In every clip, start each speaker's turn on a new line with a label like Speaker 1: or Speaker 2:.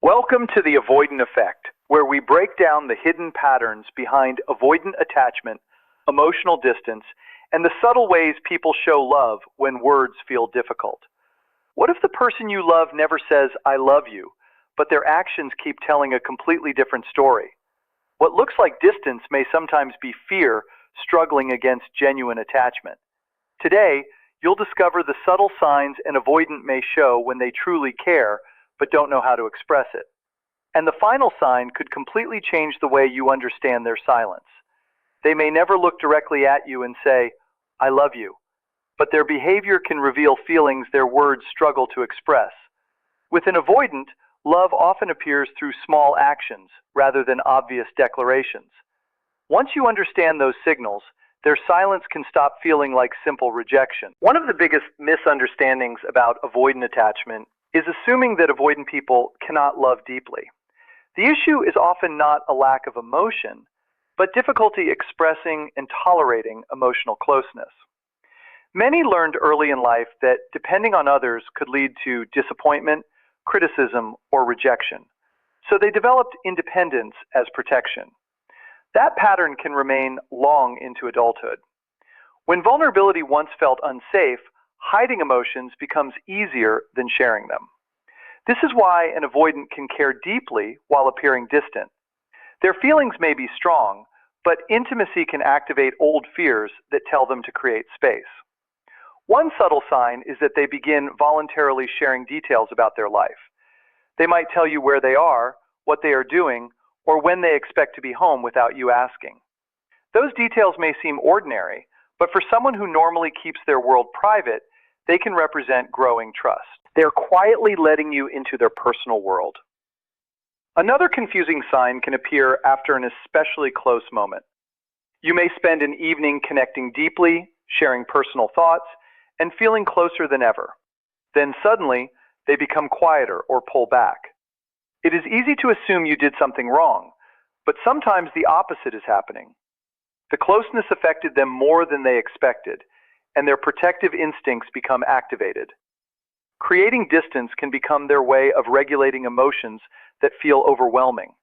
Speaker 1: Welcome to the Avoidant Effect, where we break down the hidden patterns behind avoidant attachment, emotional distance, and the subtle ways people show love when words feel difficult. What if the person you love never says, "I love you," but their actions keep telling a completely different story? What looks like distance may sometimes be fear struggling against genuine attachment. Today, you'll discover the subtle signs an avoidant may show when they truly care but don't know how to express it. And the final sign could completely change the way you understand their silence. They may never look directly at you and say, "I love you," but their behavior can reveal feelings their words struggle to express. With an avoidant, love often appears through small actions rather than obvious declarations. Once you understand those signals, their silence can stop feeling like simple rejection. One of the biggest misunderstandings about avoidant attachment is assuming that avoidant people cannot love deeply. The issue is often not a lack of emotion, but difficulty expressing and tolerating emotional closeness. Many learned early in life that depending on others could lead to disappointment, criticism, or rejection. So they developed independence as protection. That pattern can remain long into adulthood. When vulnerability once felt unsafe, hiding emotions becomes easier than sharing them. This is why an avoidant can care deeply while appearing distant. Their feelings may be strong, but intimacy can activate old fears that tell them to create space. One subtle sign is that they begin voluntarily sharing details about their life. They might tell you where they are, what they are doing, or when they expect to be home without you asking. Those details may seem ordinary, but for someone who normally keeps their world private, they can represent growing trust. They're quietly letting you into their personal world. Another confusing sign can appear after an especially close moment. You may spend an evening connecting deeply, sharing personal thoughts, and feeling closer than ever. Then suddenly, they become quieter or pull back. It is easy to assume you did something wrong, but sometimes the opposite is happening. The closeness affected them more than they expected, and their protective instincts become activated. Creating distance can become their way of regulating emotions that feel overwhelming.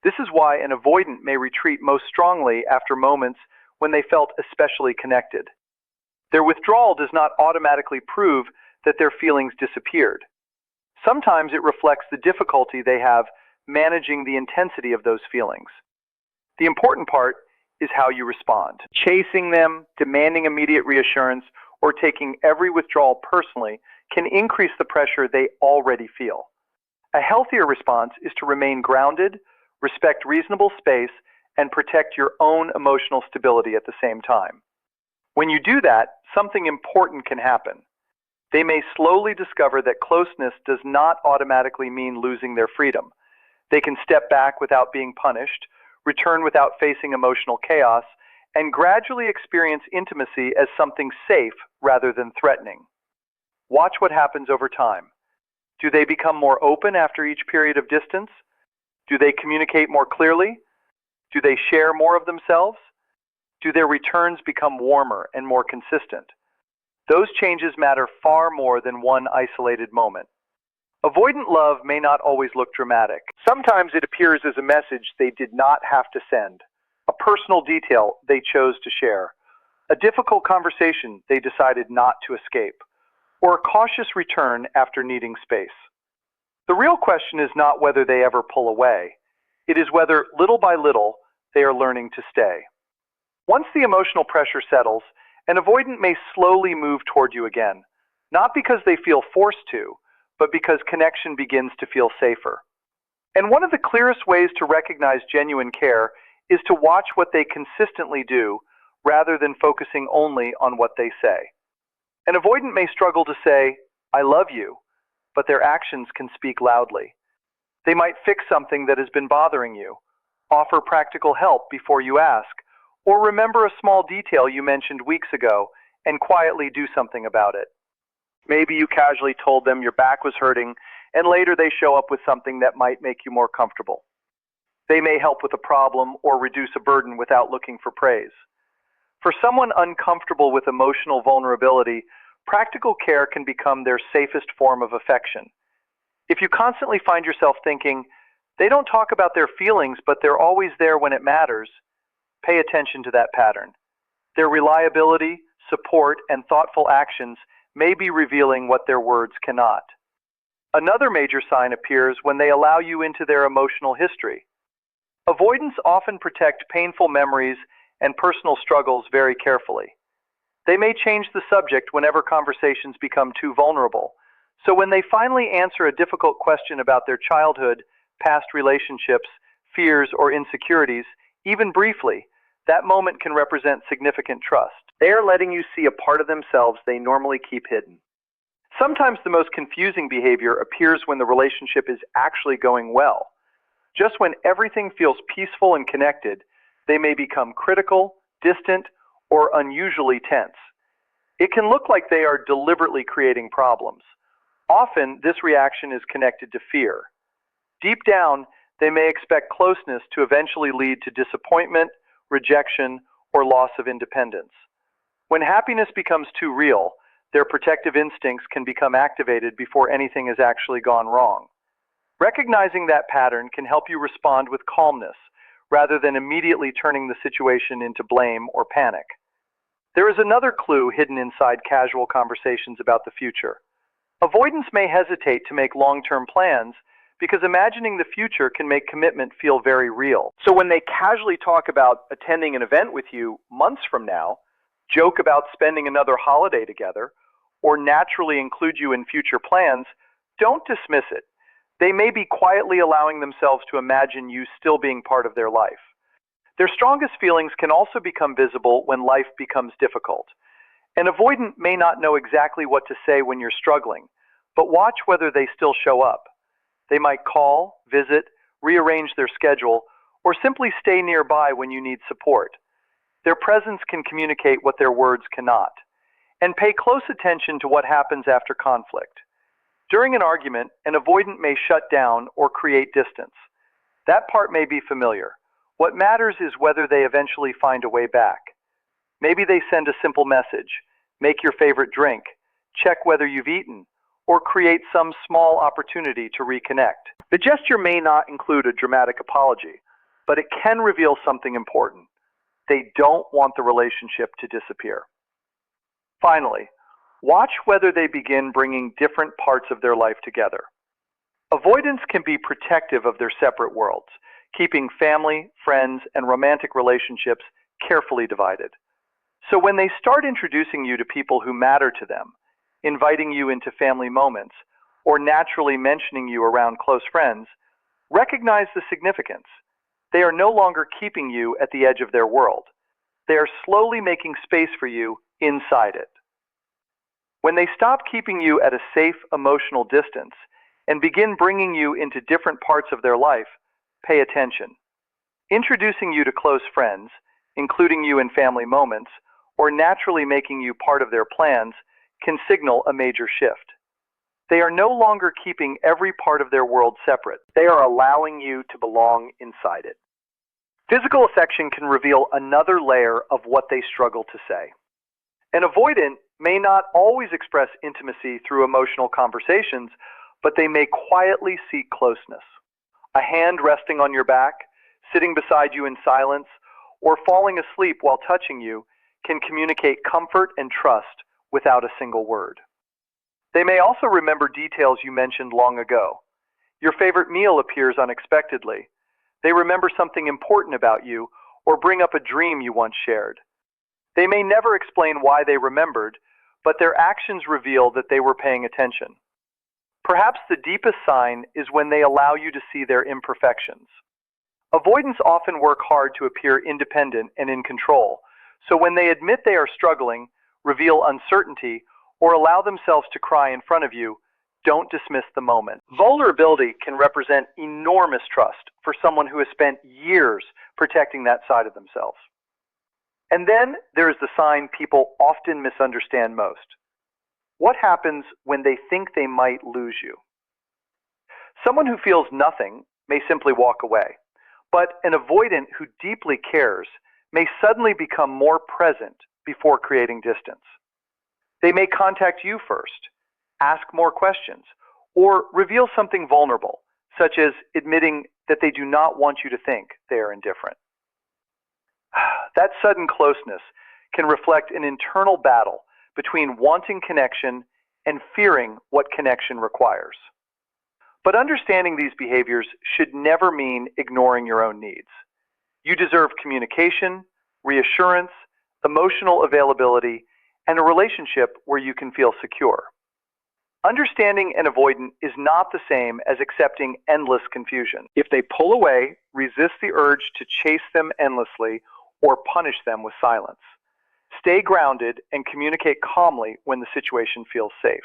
Speaker 1: This is why an avoidant may retreat most strongly after moments when they felt especially connected. Their withdrawal does not automatically prove that their feelings disappeared. Sometimes it reflects the difficulty they have managing the intensity of those feelings. The important part is how you respond. Chasing them, demanding immediate reassurance, or taking every withdrawal personally can increase the pressure they already feel. A healthier response is to remain grounded, respect reasonable space, and protect your own emotional stability at the same time. When you do that, something important can happen. They may slowly discover that closeness does not automatically mean losing their freedom. They can step back without being punished, return without facing emotional chaos, and gradually experience intimacy as something safe rather than threatening. Watch what happens over time. Do they become more open after each period of distance? Do they communicate more clearly? Do they share more of themselves? Do their returns become warmer and more consistent? Those changes matter far more than one isolated moment. Avoidant love may not always look dramatic. Sometimes it appears as a message they did not have to send, a personal detail they chose to share, a difficult conversation they decided not to escape, or a cautious return after needing space. The real question is not whether they ever pull away. It is whether, little by little, they are learning to stay. Once the emotional pressure settles, an avoidant may slowly move toward you again, not because they feel forced to, but because connection begins to feel safer. And one of the clearest ways to recognize genuine care is to watch what they consistently do rather than focusing only on what they say. An avoidant may struggle to say, "I love you," but their actions can speak loudly. They might fix something that has been bothering you, offer practical help before you ask, or remember a small detail you mentioned weeks ago and quietly do something about it. Maybe you casually told them your back was hurting, and later they show up with something that might make you more comfortable. They may help with a problem or reduce a burden without looking for praise. For someone uncomfortable with emotional vulnerability, practical care can become their safest form of affection. If you constantly find yourself thinking, they don't talk about their feelings, but they're always there when it matters, pay attention to that pattern. Their reliability, support, and thoughtful actions may be revealing what their words cannot. Another major sign appears when they allow you into their emotional history. Avoidants often protect painful memories and personal struggles very carefully. They may change the subject whenever conversations become too vulnerable. So when they finally answer a difficult question about their childhood, past relationships, fears, or insecurities, even briefly, that moment can represent significant trust. They are letting you see a part of themselves they normally keep hidden. Sometimes the most confusing behavior appears when the relationship is actually going well. Just when everything feels peaceful and connected, they may become critical, distant, or unusually tense. It can look like they are deliberately creating problems. Often, this reaction is connected to fear. Deep down, they may expect closeness to eventually lead to disappointment, rejection, or loss of independence. When happiness becomes too real, their protective instincts can become activated before anything has actually gone wrong. Recognizing that pattern can help you respond with calmness, rather than immediately turning the situation into blame or panic. There is another clue hidden inside casual conversations about the future. Avoidants may hesitate to make long-term plans because imagining the future can make commitment feel very real. So when they casually talk about attending an event with you months from now, joke about spending another holiday together, or naturally include you in future plans, don't dismiss it. They may be quietly allowing themselves to imagine you still being part of their life. Their strongest feelings can also become visible when life becomes difficult. An avoidant may not know exactly what to say when you're struggling, but watch whether they still show up. They might call, visit, rearrange their schedule, or simply stay nearby when you need support. Their presence can communicate what their words cannot. And pay close attention to what happens after conflict. During an argument, an avoidant may shut down or create distance. That part may be familiar. What matters is whether they eventually find a way back. Maybe they send a simple message, make your favorite drink, check whether you've eaten, or create some small opportunity to reconnect. The gesture may not include a dramatic apology, but it can reveal something important. They don't want the relationship to disappear. Finally, watch whether they begin bringing different parts of their life together. Avoidance can be protective of their separate worlds, keeping family, friends, and romantic relationships carefully divided. So when they start introducing you to people who matter to them, inviting you into family moments, or naturally mentioning you around close friends, recognize the significance. They are no longer keeping you at the edge of their world. They are slowly making space for you inside it. When they stop keeping you at a safe emotional distance and begin bringing you into different parts of their life, pay attention. Introducing you to close friends, including you in family moments, or naturally making you part of their plans can signal a major shift. They are no longer keeping every part of their world separate. They are allowing you to belong inside it. Physical affection can reveal another layer of what they struggle to say. An avoidant may not always express intimacy through emotional conversations, but they may quietly seek closeness. A hand resting on your back, sitting beside you in silence, or falling asleep while touching you can communicate comfort and trust without a single word. They may also remember details you mentioned long ago. Your favorite meal appears unexpectedly. They remember something important about you or bring up a dream you once shared. They may never explain why they remembered, but their actions reveal that they were paying attention. Perhaps the deepest sign is when they allow you to see their imperfections. Avoidants often work hard to appear independent and in control, so when they admit they are struggling, reveal uncertainty, or allow themselves to cry in front of you, don't dismiss the moment. Vulnerability can represent enormous trust for someone who has spent years protecting that side of themselves. And then there is the sign people often misunderstand most. What happens when they think they might lose you? Someone who feels nothing may simply walk away, but an avoidant who deeply cares may suddenly become more present before creating distance. They may contact you first, ask more questions, or reveal something vulnerable, such as admitting that they do not want you to think they are indifferent. That sudden closeness can reflect an internal battle between wanting connection and fearing what connection requires. But understanding these behaviors should never mean ignoring your own needs. You deserve communication, reassurance, emotional availability, and a relationship where you can feel secure. Understanding an avoidant is not the same as accepting endless confusion. If they pull away, resist the urge to chase them endlessly or punish them with silence. Stay grounded and communicate calmly when the situation feels safe.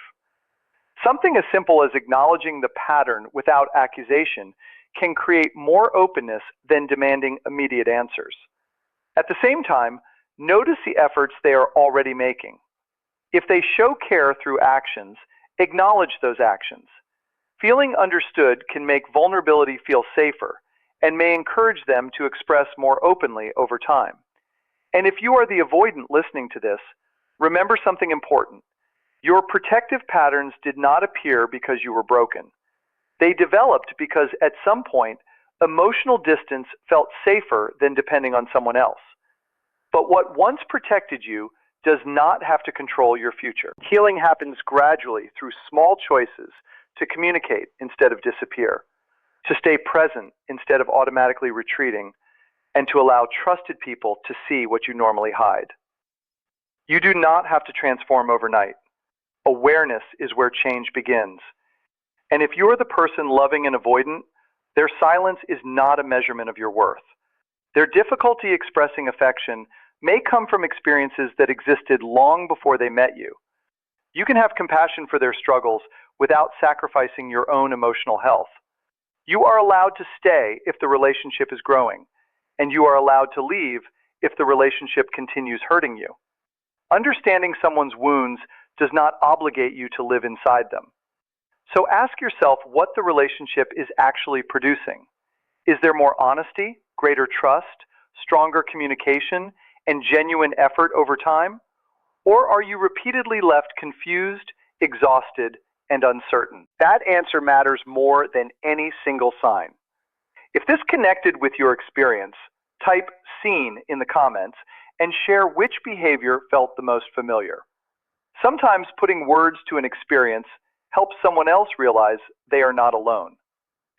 Speaker 1: Something as simple as acknowledging the pattern without accusation can create more openness than demanding immediate answers. At the same time, notice the efforts they are already making. If they show care through actions, acknowledge those actions. Feeling understood can make vulnerability feel safer and may encourage them to express more openly over time. And if you are the avoidant listening to this, remember something important. Your protective patterns did not appear because you were broken. They developed because at some point, emotional distance felt safer than depending on someone else. But what once protected you does not have to control your future. Healing happens gradually through small choices to communicate instead of disappear, to stay present instead of automatically retreating, and to allow trusted people to see what you normally hide. You do not have to transform overnight. Awareness is where change begins. And if you are the person loving an avoidant, their silence is not a measurement of your worth. Their difficulty expressing affection may come from experiences that existed long before they met you. You can have compassion for their struggles without sacrificing your own emotional health. You are allowed to stay if the relationship is growing, and you are allowed to leave if the relationship continues hurting you. Understanding someone's wounds does not obligate you to live inside them. So ask yourself what the relationship is actually producing. Is there more honesty, greater trust, stronger communication, and genuine effort over time? Or are you repeatedly left confused, exhausted, and uncertain? That answer matters more than any single sign. If this connected with your experience, type "seen" in the comments and share which behavior felt the most familiar. Sometimes putting words to an experience helps someone else realize they are not alone.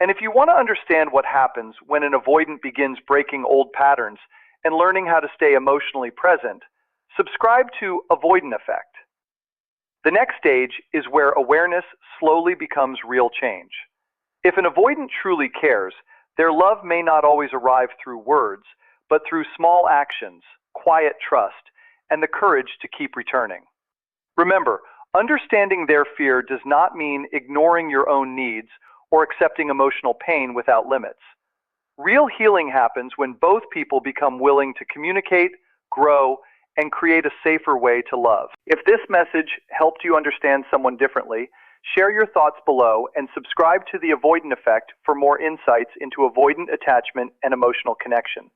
Speaker 1: And if you want to understand what happens when an avoidant begins breaking old patterns and learning how to stay emotionally present, subscribe to Avoidant Effect. The next stage is where awareness slowly becomes real change. If an avoidant truly cares, their love may not always arrive through words, but through small actions, quiet trust, and the courage to keep returning. Remember, understanding their fear does not mean ignoring your own needs or accepting emotional pain without limits. Real healing happens when both people become willing to communicate, grow, and create a safer way to love. If this message helped you understand someone differently, share your thoughts below and subscribe to the Avoidant Effect for more insights into avoidant attachment and emotional connection.